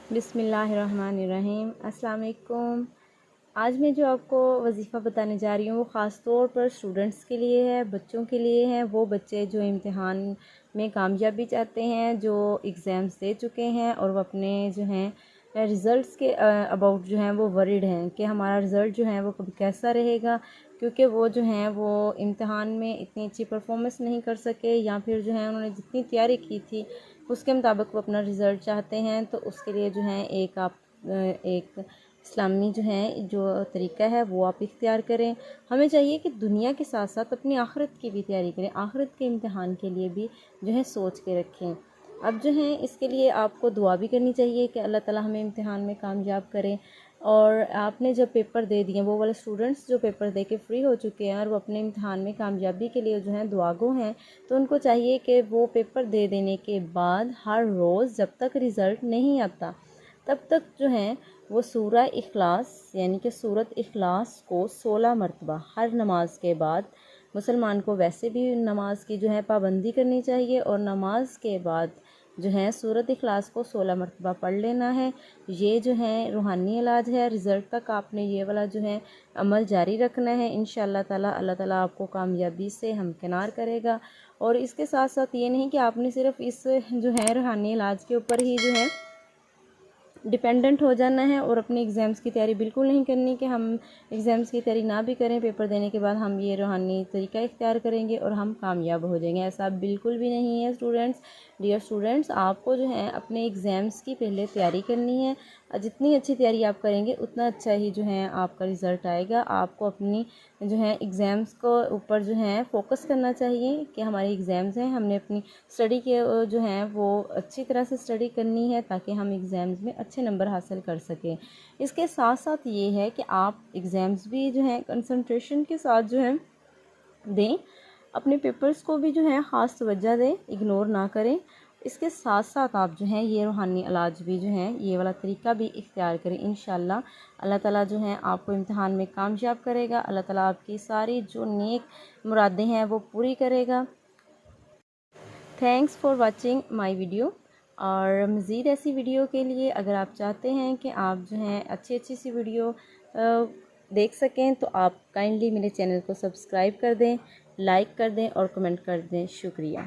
बिस्मिल्लाहिर्रहमानिर्रहीम। अस्सलाम वालेकुम। आज मैं जो आपको वजीफ़ा बताने जा रही हूँ वो ख़ास तौर पर स्टूडेंट्स के लिए है, बच्चों के लिए है। वो बच्चे जो इम्तिहान में कामयाबी चाहते हैं, जो एग्ज़ाम्स दे चुके हैं और वो अपने जो हैं रिज़ल्ट्स के अबाउट जो हैं वो वरीड हैं कि हमारा रिज़ल्ट जो है वो कभी कैसा रहेगा, क्योंकि वो जो हैं वो इम्तिहान में इतनी अच्छी परफॉर्मेंस नहीं कर सके या फिर जो है उन्होंने जितनी तैयारी की थी उसके मुताबिक वो अपना रिज़ल्ट चाहते हैं। तो उसके लिए जो है एक इस्लामी जो है जो तरीका है वो आप इख्तियार करें। हमें चाहिए कि दुनिया के साथ साथ अपनी आखिरत की भी तैयारी करें, आखिरत के इम्तिहान के लिए भी जो है सोच के रखें। अब जो है इसके लिए आपको दुआ भी करनी चाहिए कि अल्लाह ताला हमें इम्तिहान में कामयाब करें। और आपने जब पेपर दे दिए, वो वाले स्टूडेंट्स जो पेपर दे के फ्री हो चुके हैं और वो अपने इम्तिहान में कामयाबी के लिए जो है दुआगो हैं, तो उनको चाहिए कि वो पेपर दे देने के बाद हर रोज़ जब तक रिज़ल्ट नहीं आता तब तक जो है वो सूरा इखलास यानी कि सूरत इखलास को 16 मरतबा हर नमाज के बाद, मुसलमान को वैसे भी नमाज की जो है पाबंदी करनी चाहिए और नमाज के बाद जो है सूरत इखलास को 16 मरतबा पढ़ लेना है। ये जो है रूहानी इलाज है। रिज़ल्ट तक आपने ये वाला जो है अमल जारी रखना है। इंशाअल्लाह ताला अल्लाह ताला आपको कामयाबी से हमकिनार करेगा। और इसके साथ साथ ये नहीं कि आपने सिर्फ इस जो है रूहानी इलाज के ऊपर ही जो है डिपेंडेंट हो जाना है और अपने एग्ज़ाम्स की तैयारी बिल्कुल नहीं करनी कि हम एग्ज़ाम्स की तैयारी ना भी करें, पेपर देने के बाद हम ये रूहानी तरीका इख्तियार करेंगे और हम कामयाब हो जाएंगे। ऐसा बिल्कुल भी नहीं है स्टूडेंट्स। डियर स्टूडेंट्स, आपको जो है अपने एग्ज़ाम्स की पहले तैयारी करनी है। जितनी अच्छी तैयारी आप करेंगे उतना अच्छा ही जो है आपका रिज़ल्ट आएगा। आपको अपनी जो है एग्ज़ाम्स को ऊपर जो है फ़ोकस करना चाहिए कि हमारे एग्ज़ाम्स हैं, हमने अपनी स्टडी के जो हैं वो अच्छी तरह से स्टडी करनी है ताकि हम एग्ज़ाम्स में अच्छे नंबर हासिल कर सकें। इसके साथ साथ ये है कि आप एग्ज़ाम्स भी जो है कंसंट्रेशन के साथ जो है दें, अपने पेपर्स को भी जो है ख़ास तवज्जो दें, इग्नोर ना करें। इसके साथ साथ आप जो है ये रूहानी इलाज भी जो है ये वाला तरीका भी इख्तियार करें। इंशाअल्लाह अल्लाह ताला जो है आपको इम्तिहान में कामयाब करेगा। अल्लाह ताला आपकी सारी जो नेक मुरादें हैं वो पूरी करेगा। Thanks for watching my video. और मज़ीद ऐसी वीडियो के लिए अगर आप चाहते हैं कि आप जो हैं अच्छी अच्छी सी वीडियो देख सकें तो आप काइंडली मेरे चैनल को सब्सक्राइब कर दें, लाइक कर दें और कमेंट कर दें। शुक्रिया।